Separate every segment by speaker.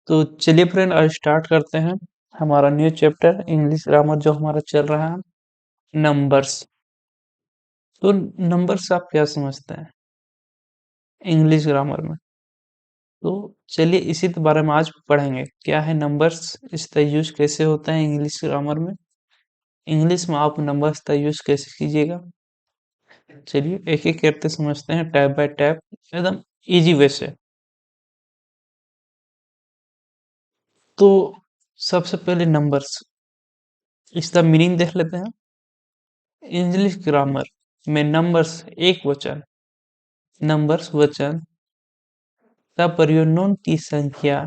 Speaker 1: तो चलिए फ्रेंड, आज स्टार्ट करते हैं हमारा न्यू चैप्टर इंग्लिश ग्रामर जो हमारा चल रहा है नंबर्स। तो नंबर्स आप क्या समझते हैं इंग्लिश ग्रामर में? तो चलिए इसी के बारे में आज पढ़ेंगे, क्या है नंबर्स, इसका यूज कैसे होता है इंग्लिश ग्रामर में, इंग्लिश में आप नंबर्स का यूज कैसे कीजिएगा। चलिए एक एक करते समझते हैं, टैप बाय टैप, एकदम इजी वे से। तो सबसे पहले नंबर्स, इसका मीनिंग देख लेते हैं। इंग्लिश ग्रामर में नंबर्स एक वचन, नंबर्स वचन का प्रयोग नॉन की संख्या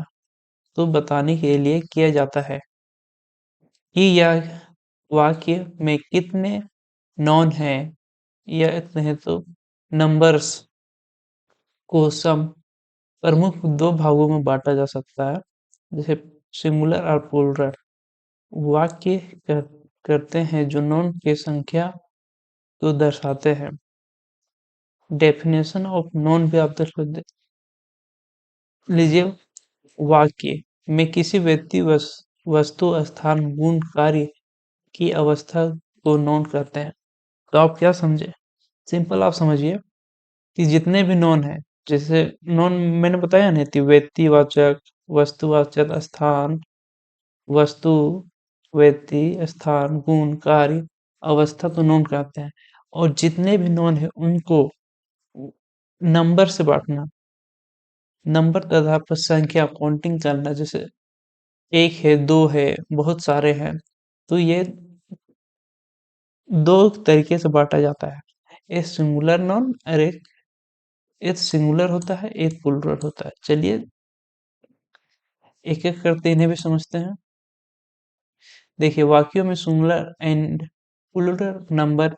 Speaker 1: को बताने के लिए किया जाता है कि यह वाक्य में कितने नॉन हैं, या इतने हैं। तो नंबर्स को सम प्रमुख दो भागों में बांटा जा सकता है, जैसे सिंगुलर और प्लूरल। वाक्य करते हैं जो नॉन की संख्या को दर्शाते हैं। डेफिनेशन ऑफ नॉन भी आप देख लीजिए। वाक्य में किसी व्यक्ति, वस्तु, स्थान, गुण, कार्य की अवस्था को नॉन कहते हैं। तो आप क्या समझे, सिंपल आप समझिए कि जितने भी नॉन है, जैसे नॉन मैंने बताया नहीं थी, व्यक्तिवाचक, वस्तुवाचक, स्थान, वस्तु, व्यक्ति, स्थान, गुण, कार्य, अवस्था को नॉन कहते हैं। और जितने भी नॉन है उनको नंबर से बांटना, नंबर के आधार पर संख्या काउंटिंग करना, जैसे एक है, दो है, बहुत सारे हैं। तो ये दो तरीके से बांटा जाता है, एक सिंगुलर नाउन और एक सिंगुलर होता है, एक प्लूरल होता है। चलिए एक एक करते इन्हें भी समझते हैं। देखिए, वाक्यों में सिंगुलर एंड प्लूरल नंबर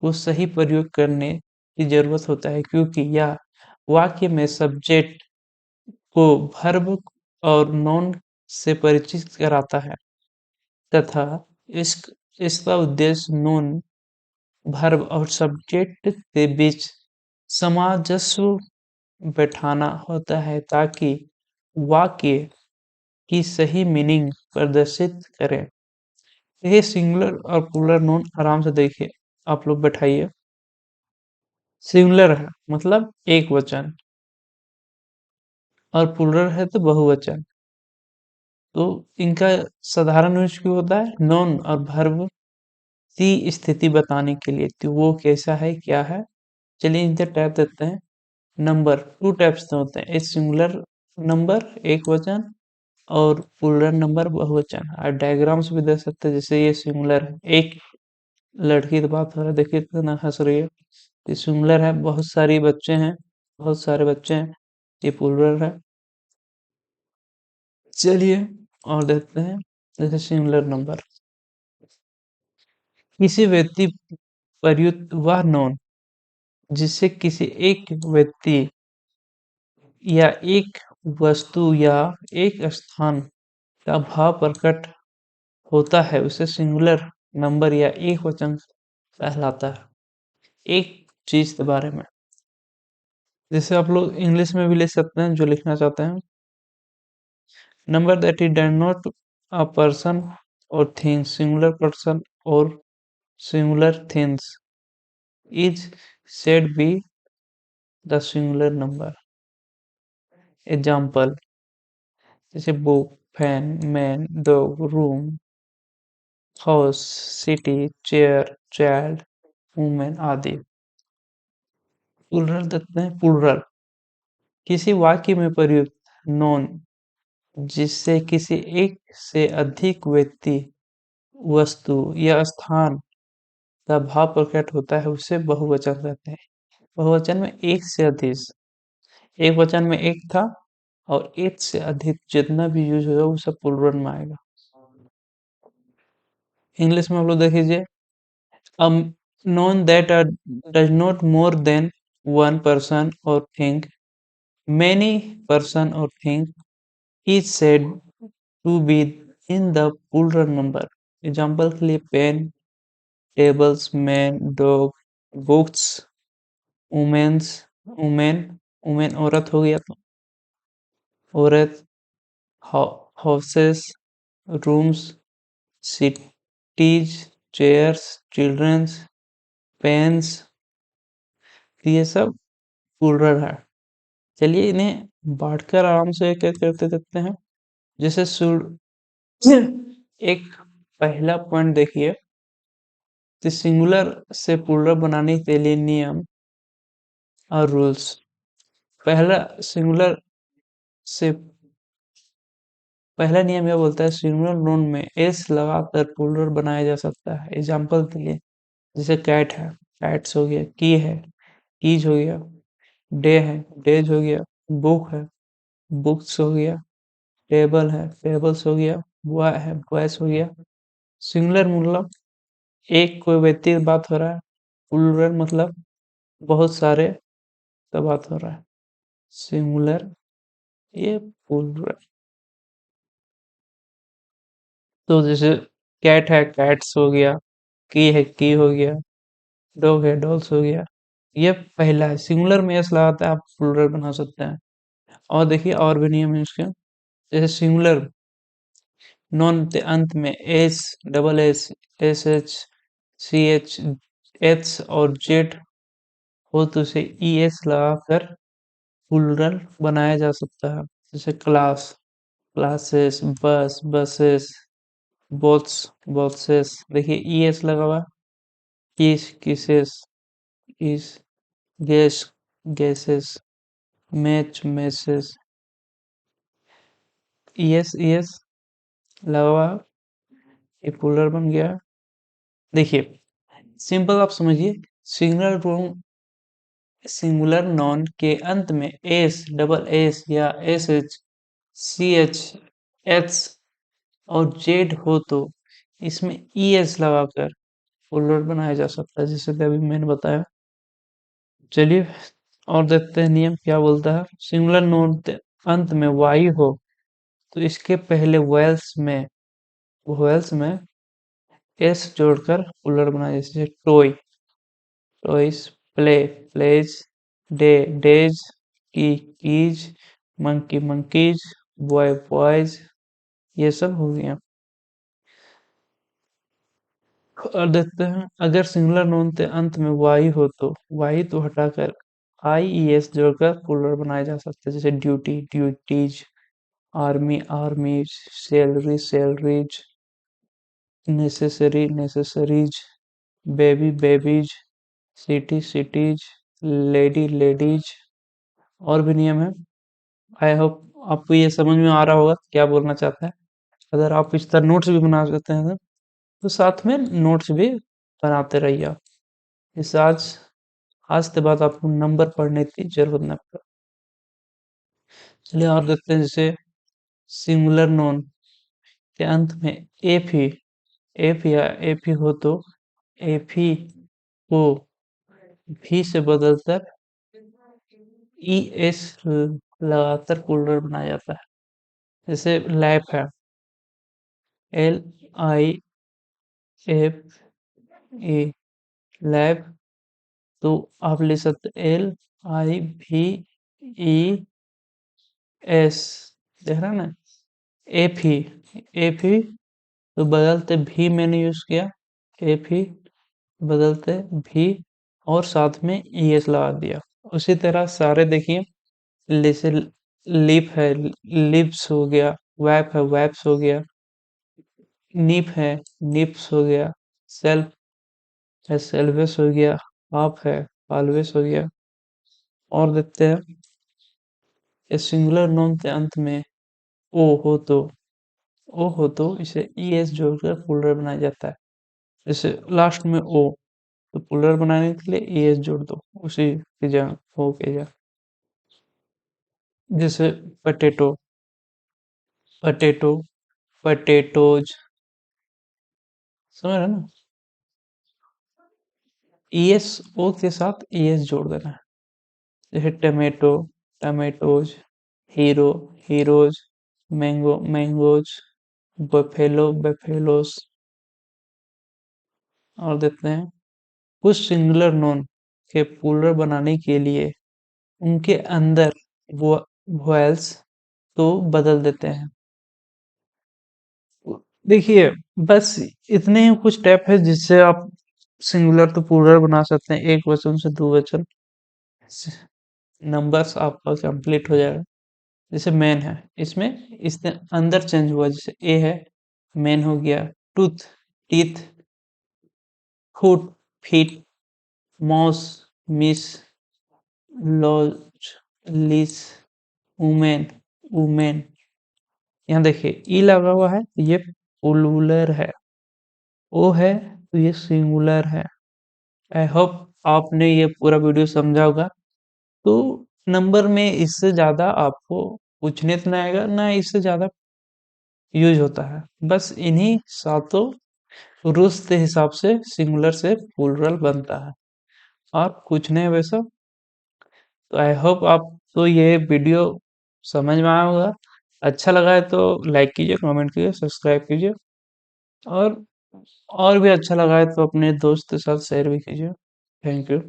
Speaker 1: को सही प्रयोग करने की जरूरत होता है, क्योंकि यह वाक्य में सब्जेक्ट को वर्ब और नाउन से परिचित कराता है, तथा इस इसका उद्देश्य नॉन, वर्ब और सब्जेक्ट के बीच सामंजस्य बैठाना होता है, ताकि वाक्य की सही मीनिंग प्रदर्शित करें। ये सिंगुलर और प्लूरल नोन आराम से देखिए, आप लोग बैठाइए। सिंगुलर है मतलब एक वचन, और प्लूरल है तो बहुवचन। तो इनका साधारण यूज क्यों होता है, नॉन और वर्ब की स्थिति बताने के लिए, तो वो कैसा है क्या है। चलिए इनके टाइप देते हैं। नंबर टू टाइप्स के होते हैं, एक सिंगुलर नंबर एक वचन, और प्लूरल नंबर बहुवचन। आप डायग्राम्स भी दे सकते हैं, जैसे ये सिंगुलर है, एक लड़की की बात हो रहा है, देखिए कितना हंस रही है, ये सिंगुलर है। बहुत सारी बच्चे हैं, बहुत सारे बच्चे हैं, ये प्लूरल है। चलिए और देखते हैं, जैसे सिंगुलर नंबर, किसी व्यक्ति प्रयुक्त वह नॉन जिससे किसी एक व्यक्ति या एक वस्तु या एक स्थान का भाव प्रकट होता है, उसे सिंगुलर नंबर या एक वचन कहलाता है। एक चीज के बारे में, जैसे आप लोग इंग्लिश में भी ले सकते हैं जो लिखना चाहते हैं। Number that is does not a person और थिंग, सिंगुलर पर्सन और singular things is said be the singular number. Example, जैसे book, fan, man, dog, room, house, city, chair, child, women आदि। प्लूरल देते हैं। प्लूरल किसी वाक्य में प्रयुक्त नॉन जिससे किसी एक से अधिक व्यक्ति, वस्तु या स्थान का भाव प्रकट होता है, उसे बहुवचन कहते हैं। बहुवचन में एक से अधिक, एक वचन में एक था, और एक से अधिक जितना भी यूज होगा वो सब प्लूरल में आएगा। इंग्लिश में आप लोग देख लीजिए, a known that does not more than one person or thing, many person or thing is said to be in the plural number। Example के लिए pen, tables, man, dog, books, womens, women, women औरत हो गया तो औरत, houses, rooms, cities, chairs, childrens, pens, ये सब plural है। चलिए इन्हें बांटकर आराम से एक एक करते देखते हैं। जैसे एक पहला पॉइंट देखिए, तो सिंगुलर से प्लूरल बनाने के लिए नियम और रूल्स। पहला सिंगुलर से पहला नियम यह बोलता है सिंगुलर नाउन में एस लगाकर प्लूरल बनाया जा सकता है। एग्जांपल के लिए जैसे कैट है, कैट्स हो गया, की है, कीज हो गया, डे है, डेज हो गया, बुक है, बुक्स हो गया, टेबल है, टेबल्स हो गया, बॉय है, बॉयज हो गया। सिंगुलर मतलब एक कोई व्यक्ति की बात हो रहा है, प्लूरल मतलब बहुत सारे का बात हो रहा है। सिंगुलर ये प्लूरल। तो जैसे कैट है, कैट्स हो गया, की है, की हो गया, डॉग है, डॉग्स हो गया। ये पहला है, सिंगुलर में एस लगाता है आप प्लूरल बना सकते हैं। और देखिए और भी नियम है इसके। जैसे सिंगुलर नॉन के अंत में S, double S, S H, C H, H और जेड हो तो उसे ई एस लगाकर प्लूरल बनाया जा सकता है। जैसे class, classes, bus, buses, boats, boxes. देखिए ई एस लगा हुआ, किस, किसेस, इस, gas, gases, match, masses. E S, E S लगा हुआ, ये प्लूरल बन गया। देखिए सिंपल आप समझिए, सिंगुलर प्रोनाउन सिंगुलर नॉन के अंत में एस, डबल एस या S H, C H, H और जेड हो तो इसमें ई एस लगाकर प्लूरल बनाया जा सकता है, जैसे कि अभी मैंने बताया। चलिए और देखते हैं नियम क्या बोलता है। सिंगुलर नोन के अंत में वाई हो तो इसके पहले वेल्स में एस जोड़कर प्लूरल बनाया, जैसे toy, toys, play, plays, day, days, key, keys, monkey, monkeys, boy, boys. ये सब हो गया। और देखते हैं अगर सिंगुलर नोन के अंत में वाई हो तो वाई तो हटाकर आई ई एस जोड़कर प्लूरल बनाया जा सकता है, जैसे duty, duties, army, आर्मीज, salary, salaries, necessary, necessaries, baby, babies, city, cities, lady, ladies. और भी नियम है। आई होप आपको ये समझ में आ रहा होगा क्या बोलना चाहता है। अगर आप इस तरह नोट्स भी बना सकते हैं तो साथ में नोट्स भी बनाते रहिए आप। इस आज के बाद आपको नंबर पढ़ने की जरूरत न पड़े। चलिए और देखते हैं, जैसे सिंगुलर नोन के अंत में एफ या एफी हो तो एफी को भी से बदलकर ई एस लगाकर प्लूरल बनाया जाता है। जैसे लैब है, L I F A, lab. तो आप ले सकते एल आई भी ई एस, देख रहे हैं ना, एफ ही, एफ ही तो बदलते भी मैंने यूज किया, एफ ही बदलते भी और साथ में ई एस लगा दिया। उसी तरह सारे देखिए, जैसे लिप है, लिप्स हो गया, वैप है, वैप्स हो गया, निप है, निप्स हो गया, सेल्फ है, सेल्वेस हो गया, आप है, ऑलवेस हो गया। और देखते हैं ये सिंगुलर नोन के अंत में ओ हो तो इसे ई एस जोड़कर प्लूरल बनाया जाता है। जैसे लास्ट में ओ तो प्लूरल बनाने के लिए ई एस जोड़ दो उसी की जगह हो के जगह। जैसे पटेटो, पटेटो, पटेटोज, समझ रहे हैं ना। ई एस ओ के साथ ई एस जोड़ देना है। जैसे tomato, tomatoes, hero, heroes, mango, mangoes, buffalo, buffaloes. और देखते हैं कुछ सिंगुलर नोन के प्लूरल बनाने के लिए उनके अंदर वो वॉयल्स तो बदल देते हैं। देखिए, बस इतने ही कुछ स्टेप है जिससे आप सिंगुलर तो प्लूरल बना सकते हैं, एक वचन से दो वचन। नंबर्स आपका कंप्लीट हो जाएगा। जैसे मैन है, इसमें इसके अंदर चेंज हुआ, जैसे ए है, मैन हो गया। Tooth, teeth, foot, feet, mouse, mice, louse, lice, women, women. यहाँ देखिए ई लगा हुआ है, ये प्लूरल है। ओ है तो ये सिंगुलर है। आई होप आपने ये पूरा वीडियो समझा होगा। तो नंबर में इससे ज्यादा आपको पूछने तो नहीं आएगा, ना इससे ज्यादा यूज होता है। बस इन्हीं सातों रूल्स के हिसाब से सिंगुलर से प्लूरल बनता है, और कुछ नहीं वैसा। तो आई होप आपको ये वीडियो समझ में आया होगा। अच्छा लगा है तो लाइक कीजिए, कमेंट कीजिए, सब्सक्राइब कीजिए, और और भी अच्छा लगा है तो अपने दोस्त के साथ शेयर भी कीजिए। Thank you.